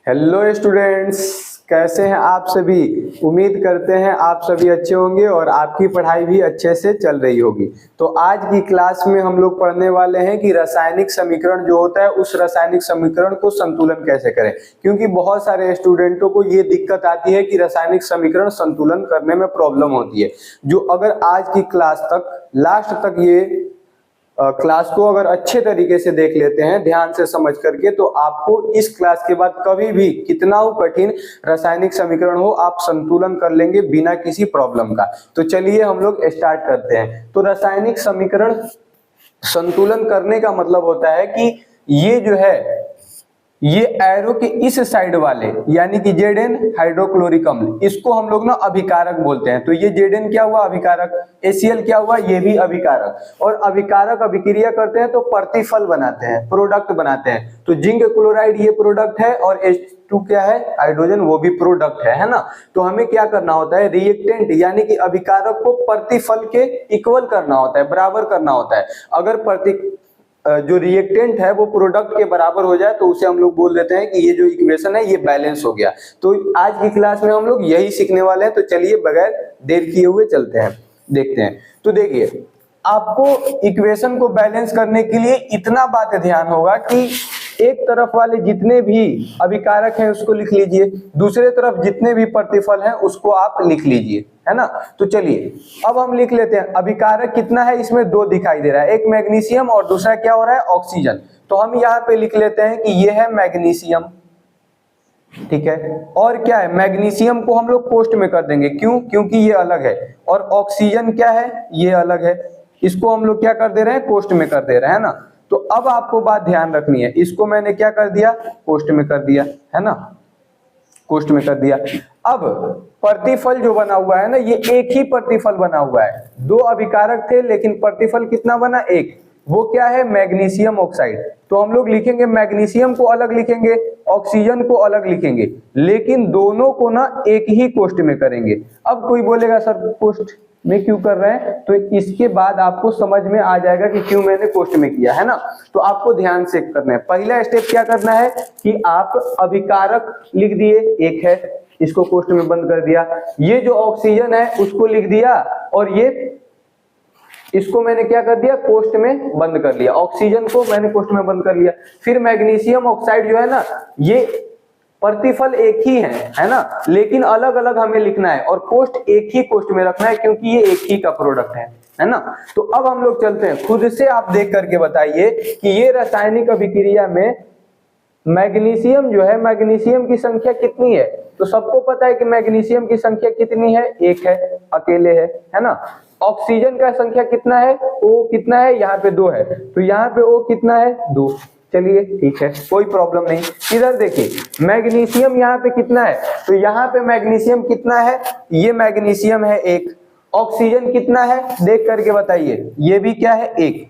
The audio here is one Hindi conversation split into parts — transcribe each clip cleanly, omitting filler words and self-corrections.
हेलो स्टूडेंट्स, कैसे हैं आप सभी। उम्मीद करते हैं आप सभी अच्छे होंगे और आपकी पढ़ाई भी अच्छे से चल रही होगी। तो आज की क्लास में हम लोग पढ़ने वाले हैं कि रासायनिक समीकरण जो होता है उस रासायनिक समीकरण को संतुलन कैसे करें, क्योंकि बहुत सारे स्टूडेंटों को ये दिक्कत आती है कि रासायनिक समीकरण संतुलन करने में प्रॉब्लम होती है। जो अगर आज की क्लास तक लास्ट तक ये क्लास को अगर अच्छे तरीके से देख लेते हैं ध्यान से समझ करके, तो आपको इस क्लास के बाद कभी भी कितना हो कठिन रासायनिक समीकरण हो आप संतुलन कर लेंगे बिना किसी प्रॉब्लम का। तो चलिए हम लोग स्टार्ट करते हैं। तो रासायनिक समीकरण संतुलन करने का मतलब होता है कि ये जो है ये एरो के इस साइड वाले यानी कि Zn हाइड्रोक्लोरिक अम्ल, इसको हम लोग ना अभिकारक बोलते हैं। तो ये Zn क्या हुआ अभिकारक, HCl क्या हुआ ये भी अभिकारक। और अभिकारक अभिक्रिया करते हैं तो प्रतिफल बनाते हैं, प्रोडक्ट बनाते हैं। तो जिंक क्लोराइड ये प्रोडक्ट है और H2 क्या है हाइड्रोजन, वो भी प्रोडक्ट है ना। तो हमें क्या करना होता है, रिएक्टेंट यानी कि अभिकारक को प्रतिफल के इक्वल करना होता है, बराबर करना होता है। अगर जो रिएक्टेंट है वो प्रोडक्ट के बराबर हो जाए तो उसे हम लोग बोल देते हैं कि ये जो इक्वेशन है ये बैलेंस हो गया। तो आज की क्लास में हम लोग यही सीखने वाले हैं। तो चलिए बगैर देर किए हुए चलते हैं, देखते हैं। तो देखिए आपको इक्वेशन को बैलेंस करने के लिए इतना बात ध्यान होगा कि एक तरफ वाले जितने भी अभिकारक हैं उसको लिख लीजिए, दूसरे तरफ जितने भी प्रतिफल हैं उसको आप लिख लीजिए, है ना। तो चलिए अब हम लिख लेते हैं। अभिकारक कितना है, इसमें दो दिखाई दे रहा है, एक मैग्नीशियम और दूसरा क्या हो रहा है ऑक्सीजन। तो हम यहाँ पे लिख लेते हैं कि ये है मैग्नीशियम, ठीक है। और क्या है मैग्नीशियम को हम लोग पोस्ट में कर देंगे, क्यों, क्योंकि ये अलग है। और ऑक्सीजन क्या है ये अलग है, इसको हम लोग क्या कर दे रहे हैं पोस्ट में कर दे रहे हैं, है ना। तो अब आपको बात ध्यान रखनी है, इसको मैंने क्या कर दिया पोस्ट में कर दिया, है ना, पोस्ट में कर दिया। अब प्रतिफल जो बना हुआ है ना ये एक ही प्रतिफल बना हुआ है, दो अभिकारक थे लेकिन प्रतिफल कितना बना एक, वो क्या है मैग्नीशियम ऑक्साइड। तो हम लोग लिखेंगे मैग्नीशियम को अलग लिखेंगे, ऑक्सीजन को अलग लिखेंगे, लेकिन दोनों को ना एक ही कोष्ठ में करेंगे। अब कोई बोलेगा सर कोष्ठ में क्यों कर रहे हैं, तो इसके बाद आपको समझ में आ जाएगा कि क्यों मैंने कोष्ठ में किया, है ना। तो आपको ध्यान से करना है। पहला स्टेप क्या करना है कि आप अभिकारक लिख दिए एक है, इसको कोष्ठ में बंद कर दिया। ये जो ऑक्सीजन है उसको लिख दिया और ये इसको मैंने क्या कर दिया कोष्ठ में बंद कर लिया, ऑक्सीजन को मैंने कोष्ठ में बंद कर लिया। फिर मैग्नीशियम ऑक्साइड जो है ना ये प्रतिफल एक ही है ना, लेकिन अलग अलग हमें लिखना है और कोष्ठ एक ही कोष्ठ में रखना है क्योंकि ये एक ही का प्रोडक्ट है ना। तो अब हम लोग चलते हैं, खुद से आप देख करके बताइए कि ये रासायनिक अभिक्रिया में मैग्नीशियम जो है मैग्नीशियम की संख्या कितनी है। तो सबको पता है कि मैग्नीशियम की संख्या कितनी है, एक है, अकेले है ना। ऑक्सीजन का संख्या कितना है, ओ कितना है, यहाँ पे दो है, तो यहाँ पे ओ कितना है दो। चलिए ठीक है कोई प्रॉब्लम नहीं। इधर देखिए मैग्नीशियम यहाँ पे कितना है, तो यहाँ पे मैग्नीशियम कितना है, ये मैग्नीशियम है एक। ऑक्सीजन कितना है देख करके बताइए, ये भी क्या है एक।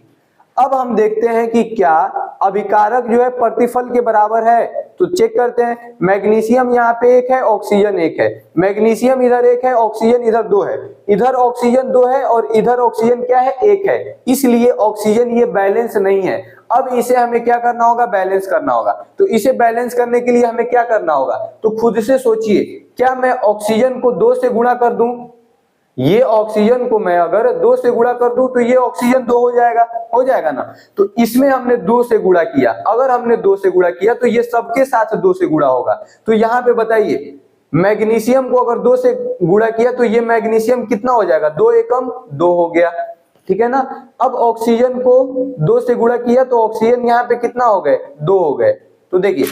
अब हम देखते हैं कि क्या अभिकारक जो है प्रतिफल के बराबर है, तो चेक करते हैं। मैग्नीशियम यहाँ पे एक है, ऑक्सीजन एक है, मैग्नीशियम इधर एक है, ऑक्सीजन इधर दो है, इधर ऑक्सीजन दो है और इधर ऑक्सीजन क्या है एक है, इसलिए ऑक्सीजन ये बैलेंस नहीं है। अब इसे हमें क्या करना होगा बैलेंस करना होगा। तो इसे बैलेंस करने के लिए हमें क्या करना होगा, तो खुद से सोचिए, क्या मैं ऑक्सीजन को 2 से गुणा कर दूं, ये ऑक्सीजन को मैं अगर 2 से गुणा कर दूं तो ये ऑक्सीजन 2 हो जाएगा ना। तो इसमें हमने 2 से गुणा किया, अगर हमने 2 से गुणा किया तो ये सबके साथ 2 से गुणा होगा। तो यहाँ पे बताइए मैग्नीशियम को अगर 2 से गुणा किया तो ये मैग्नीशियम कितना हो जाएगा, 2 एकम 2 हो गया, ठीक है ना। अब ऑक्सीजन को 2 से गुणा किया तो ऑक्सीजन यहाँ पे कितना हो गए 2 हो गए। तो देखिए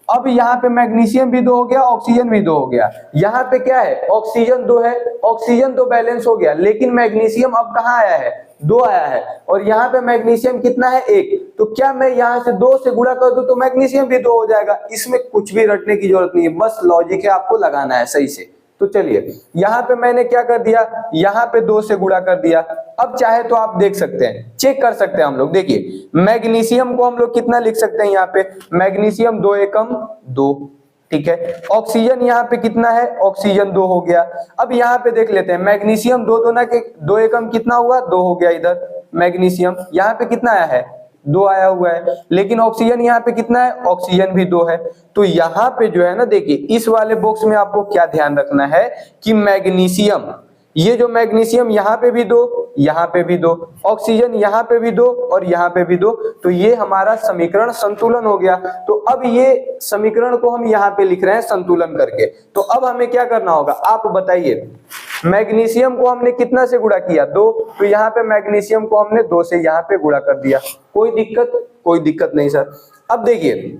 अब यहाँ पे मैग्नीशियम भी 2 हो गया, ऑक्सीजन भी 2 हो गया। यहाँ पे क्या है ऑक्सीजन 2 है, ऑक्सीजन तो बैलेंस हो गया, लेकिन मैग्नीशियम अब कहाँ आया है 2 आया है, और यहाँ पे मैग्नीशियम कितना है 1। तो क्या मैं यहाँ से 2 से गुणा कर दूं तो मैग्नीशियम भी 2 हो जाएगा। इसमें कुछ भी रटने की जरूरत नहीं है, बस लॉजिक है आपको लगाना है सही से। तो चलिए यहाँ पे मैंने क्या कर दिया, यहाँ पे 2 से गुणा कर दिया। अब चाहे तो आप देख सकते हैं, चेक कर सकते हैं हम लोग। देखिए मैग्नीशियम को हम लोग कितना लिख सकते हैं, यहाँ पे मैग्नीशियम 2 एकम 2, ठीक है। ऑक्सीजन यहाँ पे कितना है, ऑक्सीजन 2 हो गया। अब यहाँ पे देख लेते हैं मैग्नीशियम 2 एकम कितना हुआ 2 हो गया, इधर मैग्नीशियम यहाँ पे कितना आया है 2 आया हुआ है, लेकिन ऑक्सीजन यहाँ पे कितना है, ऑक्सीजन भी 2 है। तो यहाँ पे जो है ना देखिए, इस वाले बॉक्स में आपको क्या ध्यान रखना है कि मैग्नीशियम, ये जो मैग्नीशियम यहाँ पे भी 2, यहाँ पे भी 2, ऑक्सीजन यहाँ पे भी 2 और यहाँ पे भी 2, तो ये हमारा समीकरण संतुलन हो गया। तो अब ये समीकरण को हम यहाँ पे लिख रहे हैं संतुलन करके। तो अब हमें क्या करना होगा, आप बताइए। मैग्नीशियम को हमने कितना से गुणा किया, 2, तो यहाँ पे मैग्नीशियम को हमने 2 से यहाँ पे गुणा कर दिया। कोई दिक्कत नहीं सर। अब देखिए,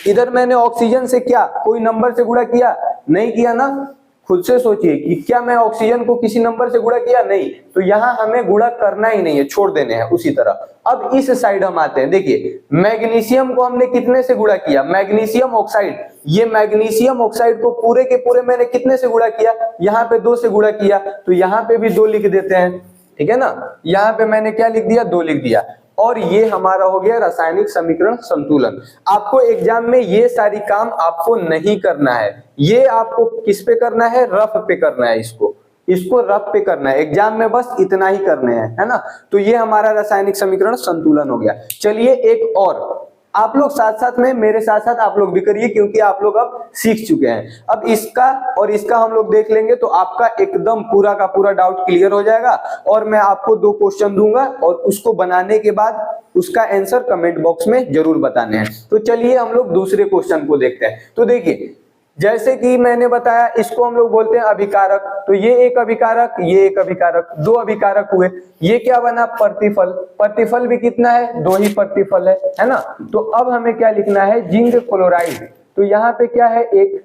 इधर मैंने ऑक्सीजन से क्या कोई नंबर से गुणा किया, नहीं किया ना। खुद से सोचिए कि क्या मैं ऑक्सीजन को किसी नंबर से गुणा किया, नहीं। तो यहाँ हमें गुणा करना ही नहीं है, छोड़ देने हैं उसी तरह। अब इस साइड हम आते हैं, देखिए मैग्नीशियम को हमने कितने से गुणा किया, मैग्नीशियम ऑक्साइड, ये मैग्नीशियम ऑक्साइड को पूरे के पूरे मैंने कितने से गुणा किया, यहाँ पे 2 से गुणा किया। तो यहाँ पे भी 2 लिख देते हैं, ठीक है ना। यहाँ पे मैंने क्या लिख दिया, 2 लिख दिया। और ये हमारा हो गया रासायनिक समीकरण संतुलन। आपको एग्जाम में ये सारी काम आपको नहीं करना है, ये आपको किस पे करना है, रफ पे करना है। इसको रफ पे करना है, एग्जाम में बस इतना ही करने हैं, है ना। तो ये हमारा रासायनिक समीकरण संतुलन हो गया। चलिए एक और, आप लोग साथ साथ में मेरे साथ साथ आप लोग भी करिए, क्योंकि आप लोग अब सीख चुके हैं। अब इसका और इसका हम लोग देख लेंगे तो आपका एकदम पूरा का पूरा डाउट क्लियर हो जाएगा। और मैं आपको 2 क्वेश्चन दूंगा और उसको बनाने के बाद उसका आंसर कमेंट बॉक्स में जरूर बताने हैं। तो चलिए हम लोग दूसरे क्वेश्चन को देखते हैं। तो देखिए, जैसे कि मैंने बताया, इसको हम लोग बोलते हैं अभिकारक। तो ये एक अभिकारक, ये एक अभिकारक, 2 अभिकारक हुए। ये क्या बना, प्रतिफल। प्रतिफल भी कितना है, 2 ही प्रतिफल है ना। तो अब हमें क्या लिखना है, जिंक क्लोराइड। तो यहाँ पे क्या है, एक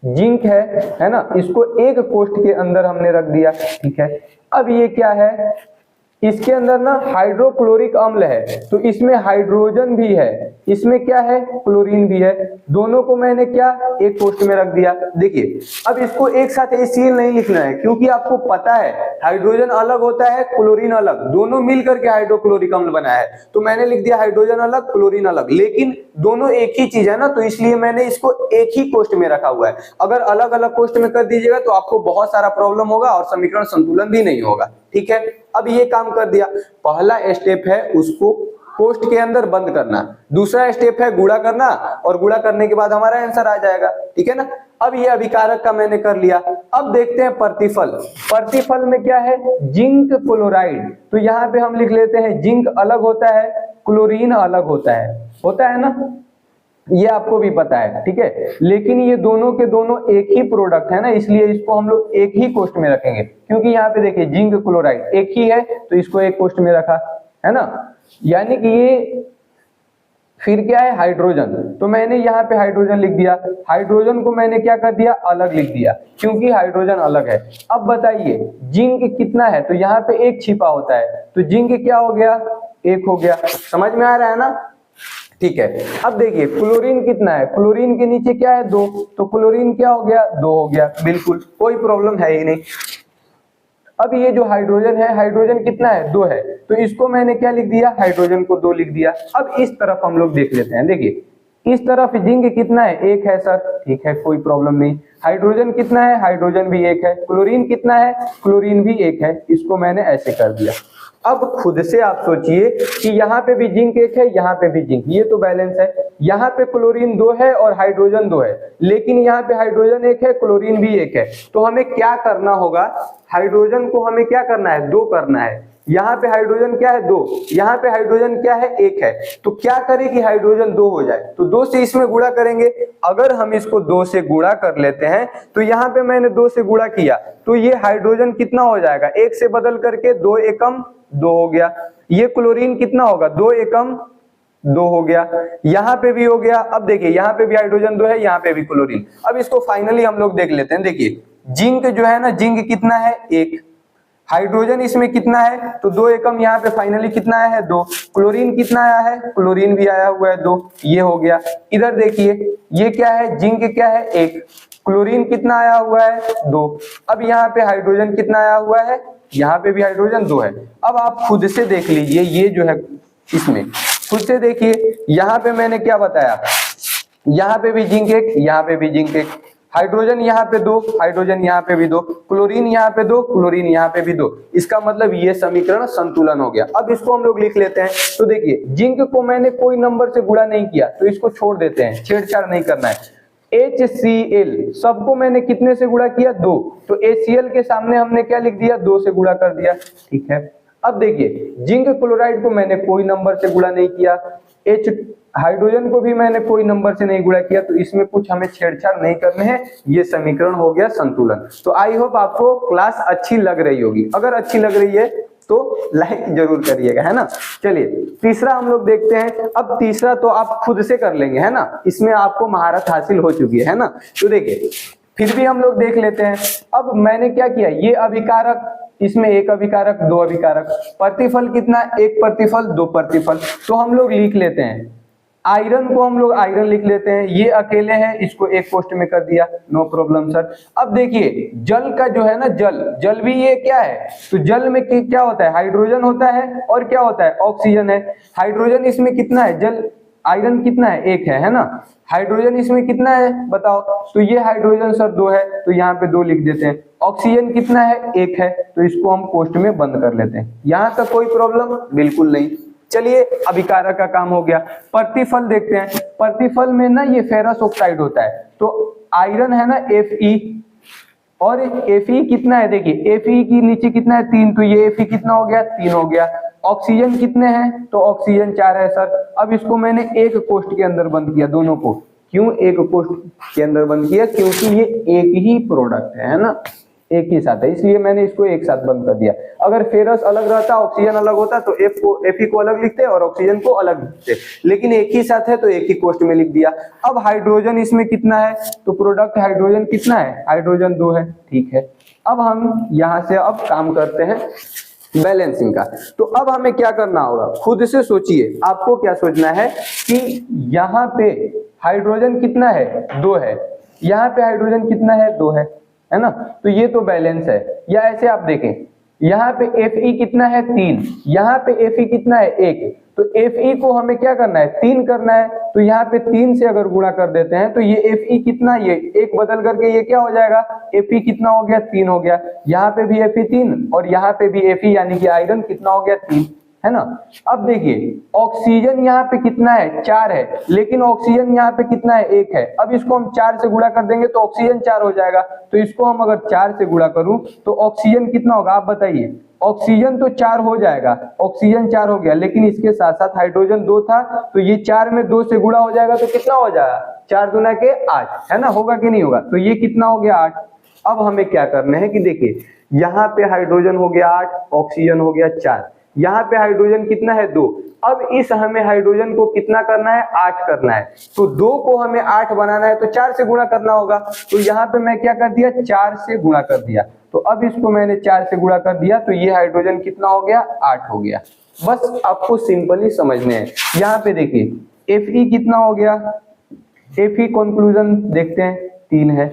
जिंक है ना। इसको एक कोष्ठ के अंदर हमने रख दिया, ठीक है। अब ये क्या है, इसके अंदर ना हाइड्रोक्लोरिक अम्ल है, तो इसमें हाइड्रोजन भी है, इसमें क्या है, क्लोरीन भी है। दोनों को मैंने क्या, एक कोष्ठ में रख दिया। देखिए, अब इसको एक साथ HCl नहीं लिखना है, क्योंकि आपको पता है हाइड्रोजन अलग होता है, क्लोरीन अलग, दोनों मिल करके हाइड्रोक्लोरिक अम्ल बना है। तो मैंने लिख दिया हाइड्रोजन अलग, क्लोरीन अलग, लेकिन दोनों एक ही चीज है ना, तो इसलिए मैंने इसको एक ही कोष्ठ में रखा हुआ है। अगर अलग अलग कोष्ठ में कर दीजिएगा तो आपको बहुत सारा प्रॉब्लम होगा और समीकरण संतुलन भी नहीं होगा, ठीक है। अब ये काम कर दिया, पहला स्टेप है उसको कोष्ठ के अंदर बंद करना, दूसरा स्टेप है गुणा करना, और गुणा करने के बाद हमारा आंसर आ जाएगा, ठीक है ना। अब ये अभिकारक का मैंने कर लिया। अब देखते हैं प्रतिफल। प्रतिफल में क्या है, जिंक क्लोराइड। तो यहाँ पे हम लिख लेते हैं जिंक अलग होता है, क्लोरीन अलग होता है ना, ये आपको भी पता है, ठीक है। लेकिन ये दोनों के दोनों एक ही प्रोडक्ट है ना, इसलिए इसको हम लोग एक ही कोष्ठ में रखेंगे। क्योंकि यहाँ पे देखिए जिंक क्लोराइड एक ही है, तो इसको एक कोष्ठ में रखा, है ना। यानी कि ये फिर क्या है, हाइड्रोजन। तो मैंने यहाँ पे हाइड्रोजन लिख दिया, हाइड्रोजन को मैंने क्या कर दिया, अलग लिख दिया, क्योंकि हाइड्रोजन अलग है। अब बताइए जिंक कितना है, तो यहाँ पे एक छिपा होता है, तो जिंक क्या हो गया, 1 हो गया। समझ में आ रहा है ना, ठीक है। अब देखिए क्लोरीन कितना है, क्लोरीन के नीचे क्या है, 2, तो क्लोरीन क्या हो गया, 2 हो गया, बिल्कुल कोई प्रॉब्लम है ही नहीं। अब ये जो हाइड्रोजन है, हाइड्रोजन कितना है, 2 है, तो इसको मैंने क्या लिख दिया, हाइड्रोजन को 2 लिख दिया। अब इस तरफ हम लोग देख लेते हैं, देखिए इस तरफ जिंक कितना है, 1 है सर, ठीक है कोई प्रॉब्लम नहीं। हाइड्रोजन कितना है, हाइड्रोजन भी 1 है। क्लोरीन कितना है, क्लोरीन भी 1 है। इसको मैंने ऐसे कर दिया। अब खुद से आप सोचिए कि यहाँ पे भी जिंक 1 है, यहाँ पे भी जिंक, ये तो बैलेंस है। यहाँ पे क्लोरीन 2 है और हाइड्रोजन 2 है, लेकिन यहाँ पे हाइड्रोजन 1 है, क्लोरीन भी 1 है। तो हमें क्या करना होगा, हाइड्रोजन को हमें क्या करना है, 2 करना है। यहाँ पे हाइड्रोजन क्या है, 2, यहाँ पे हाइड्रोजन क्या है, 1 है। तो क्या करें कि हाइड्रोजन 2 हो जाए, तो 2 से इसमें गुणा करेंगे। अगर हम इसको 2 से गुणा कर लेते हैं, तो यहाँ पे मैंने 2 से गुणा किया, तो ये हाइड्रोजन कितना हो जाएगा, 1 से बदल करके 2 एकम 2 हो गया। ये क्लोरीन कितना होगा, 2 एकम 2 हो गया। यहाँ पे भी हो गया। अब देखिए यहाँ पे भी हाइड्रोजन 2 है, यहाँ पे भी क्लोरीन। अब इसको फाइनली हम लोग देख लेते हैं। देखिए जिंक जो है ना, जिंक कितना है, 1, हाइड्रोजन इसमें कितना है, तो 2 एकम यहाँ पे फाइनली कितना आया है, 2। क्लोरीन कितना आया है, क्लोरीन भी आया हुआ है 2, ये हो गया। इधर देखिए ये क्या है, जिंक क्या है, 1, क्लोरीन कितना आया हुआ है, 2। अब यहाँ पे हाइड्रोजन कितना आया हुआ है, यहाँ पे भी हाइड्रोजन 2 है। अब आप खुद से देख लीजिए, ये जो है इसमें खुद से देखिए, यहाँ पे मैंने क्या बताया, यहाँ पे भी जिंक 1, यहाँ पे भी जिंक 1, हाइड्रोजन यहाँ पे 2, हाइड्रोजन यहाँ पे भी 2, क्लोरीन यहाँ पे 2, क्लोरीन यहाँ पे भी 2। इसका मतलब ये समीकरण संतुलन हो गया। अब इसको हम लोग लिख लेते हैं। तो देखिए जिंक को मैंने कोई नंबर से गुणा नहीं किया तो इसको छोड़ देते हैं, छेड़छाड़ नहीं करना है। HCl सबको मैंने कितने से गुणा किया? 2। तो HCl के सामने हमने क्या लिख दिया? 2 से गुणा कर दिया, ठीक है। अब देखिए जिंक क्लोराइड को मैंने कोई नंबर से गुणा नहीं किया, हाइड्रोजन को भी मैंने कोई नंबर से नहीं गुणा किया, तो इसमें कुछ हमें छेड़छाड़ नहीं करने हैं। ये समीकरण हो गया संतुलन। तो आई होप आपको क्लास अच्छी लग रही होगी। अगर अच्छी लग रही है तो लाइक जरूर करिएगा, है ना। चलिए तीसरा हम लोग देखते हैं। अब तीसरा तो आप खुद से कर लेंगे, है ना, इसमें आपको महारत हासिल हो चुकी है ना। तो देखिए फिर भी हम लोग देख लेते हैं। अब मैंने क्या किया, ये अभिकारक, इसमें एक अभिकारक, 2 अभिकारक, प्रतिफल कितना? 1 प्रतिफल, 2 प्रतिफल। तो हम लोग लिख लेते हैं आयरन को, हम लोग आयरन लिख लेते हैं। ये अकेले हैं, इसको एक पोस्ट में कर दिया, नो प्रॉब्लम सर। अब देखिए जल का जो है ना, जल भी ये क्या है? तो जल में क्या होता है? हाइड्रोजन होता है और क्या होता है? ऑक्सीजन है। हाइड्रोजन इसमें कितना है? जल आयरन कितना है? 1 है ना। हाइड्रोजन इसमें कितना है बताओ? तो ये हाइड्रोजन सर 2 है, तो यहाँ पे 2 लिख देते हैं। ऑक्सीजन कितना है? 1 है, तो इसको हम पोस्ट में बंद कर लेते हैं। यहां तक कोई प्रॉब्लम बिल्कुल नहीं। चलिए अभिकारक का काम हो गया। प्रतिफल देखते हैं। प्रतिफल में ना ये फेरस ऑक्साइड होता है, तो आयरन है ना Fe, और Fe कितना है? देखिए Fe की नीचे कितना है? 3, तो ये Fe कितना हो गया? 3 हो गया। ऑक्सीजन कितने हैं? तो ऑक्सीजन 4 है सर। अब इसको मैंने एक कोष्ठ के अंदर बंद किया, दोनों को। क्यों एक कोष्ठ के अंदर बंद किया? क्योंकि ये एक ही प्रोडक्ट है ना, एक ही साथ है, इसलिए मैंने इसको एक साथ बंद कर दिया। अगर फेरस अलग रहता, ऑक्सीजन अलग होता, तो Fe को अलग लिखते और ऑक्सीजन को अलग लिखते, लेकिन एक ही साथ है तो एक ही कोष्ठ में लिख दिया। अब हाइड्रोजन इसमें कितना है? तो प्रोडक्ट हाइड्रोजन कितना है? हाइड्रोजन 2 है, ठीक है। अब हम यहां से अब काम करते हैं बैलेंसिंग का। तो अब हमें क्या करना होगा, खुद से सोचिए। आपको क्या सोचना है कि यहाँ पे हाइड्रोजन कितना है? 2 है। यहाँ पे हाइड्रोजन कितना है? 2 है ना। तो ये तो बैलेंस है। या ऐसे आप देखें, यहाँ पे Fe कितना है? 3। यहाँ पे Fe कितना है? 1। तो Fe को हमें क्या करना है? 3 करना है। तो यहाँ पे 3 से अगर गुणा कर देते हैं तो ये Fe कितना, ये 1 बदल करके ये क्या हो जाएगा? Fe कितना हो गया? 3 हो गया। यहाँ पे भी Fe 3 और यहाँ पे भी Fe यानी कि आयरन कितना हो गया? 3, है ना। अब देखिए ऑक्सीजन यहाँ पे कितना है? 4 है, लेकिन ऑक्सीजन यहाँ पे कितना है? 1 है। अब इसको हम 4 से गुणा कर देंगे तो ऑक्सीजन 4 हो जाएगा। तो इसको हम अगर 4 से गुणा करूं तो ऑक्सीजन कितना होगा? आप बताइए। ऑक्सीजन तो 4 हो जाएगा, ऑक्सीजन 4 हो गया, लेकिन इसके साथ साथ हाइड्रोजन 2 था, तो ये 4 में 2 से गुणा हो जाएगा तो कितना हो जाएगा? 4 दूना के 8, है ना। होगा कि नहीं होगा? तो ये कितना हो गया? 8। अब हमें क्या करना है कि देखिए यहाँ पे हाइड्रोजन हो गया 8, ऑक्सीजन हो गया 4, यहाँ पे हाइड्रोजन कितना है? 2। अब इस हमें हाइड्रोजन को कितना करना है? 8 करना है। तो 2 को हमें 8 बनाना है तो 4 से गुणा करना होगा। तो यहाँ पे मैं क्या कर दिया? 4 से गुणा कर दिया। तो अब इसको मैंने 4 से गुणा कर दिया, तो ये हाइड्रोजन कितना हो गया? 8 हो गया। बस आपको सिंपली समझने हैं। यहाँ पे देखिए Fe कितना हो गया? Fe कंक्लूजन देखते हैं 3 है।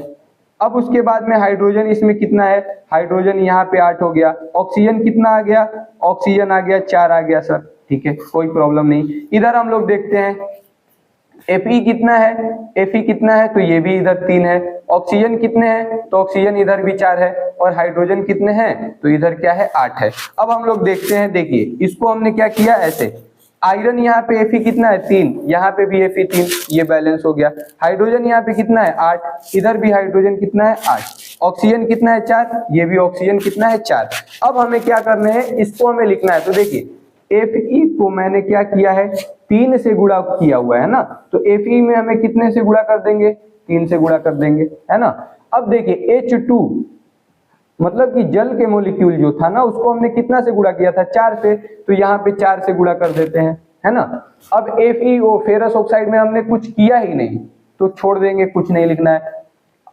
अब उसके बाद में हाइड्रोजन इसमें कितना है? हाइड्रोजन यहाँ पे 8 हो गया। ऑक्सीजन कितना आ गया? ऑक्सीजन आ गया 4 आ गया सर, ठीक है, कोई प्रॉब्लम नहीं। इधर हम लोग देखते हैं Fe कितना है? Fe कितना है? तो ये भी इधर 3 है। ऑक्सीजन कितने हैं? तो ऑक्सीजन इधर भी 4 है। और हाइड्रोजन कितने हैं? तो इधर क्या है? 8 है। अब हम लोग देखते हैं, देखिए इसको हमने क्या किया? ऐसे आयरन यहाँ पे Fe कितना है? 3, यहाँ पे भी Fe 3, ये बैलेंस हो गया। हाइड्रोजन यहाँ पे कितना है? 8, इधर भी हाइड्रोजन कितना है? 8। ऑक्सीजन कितना है? 4, ये भी ऑक्सीजन कितना है? 4। अब हमें क्या करना है? इसको हमें लिखना है। तो देखिए Fe को मैंने क्या किया है? 3 से गुणा किया हुआ है ना, तो Fe में हमें कितने से गुणा कर देंगे? 3 से गुणा कर देंगे, है ना। अब देखिए H2 मतलब कि जल के मोलिक्यूल जो था ना, उसको हमने कितना से गुणा किया था? 4 से। तो यहाँ पे 4 से गुणा कर देते हैं, है ना। अब FeO फेरस ऑक्साइड में हमने कुछ किया ही नहीं, तो छोड़ देंगे, कुछ नहीं लिखना है।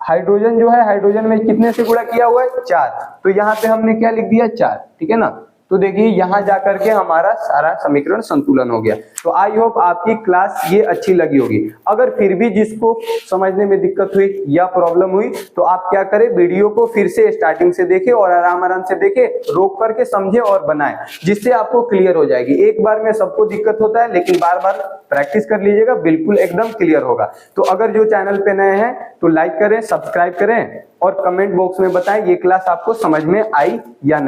हाइड्रोजन जो है, हाइड्रोजन में कितने से गुणा किया हुआ है? 4, तो यहाँ पे हमने क्या लिख दिया? 4, ठीक है ना। तो देखिए यहाँ जाकर के हमारा सारा समीकरण संतुलन हो गया। तो आई होप आपकी क्लास ये अच्छी लगी होगी। अगर फिर भी जिसको समझने में दिक्कत हुई या प्रॉब्लम हुई तो आप क्या करें, वीडियो को फिर से स्टार्टिंग से देखें और आराम आराम से देखें, रोक करके समझे और बनाएं, जिससे आपको क्लियर हो जाएगी। एक बार में सबको दिक्कत होता है, लेकिन बार बार प्रैक्टिस कर लीजिएगा, बिल्कुल एकदम क्लियर होगा। तो अगर जो चैनल पे नए हैं तो लाइक करें, सब्सक्राइब करें और कमेंट बॉक्स में बताएं ये क्लास आपको समझ में आई या नहीं।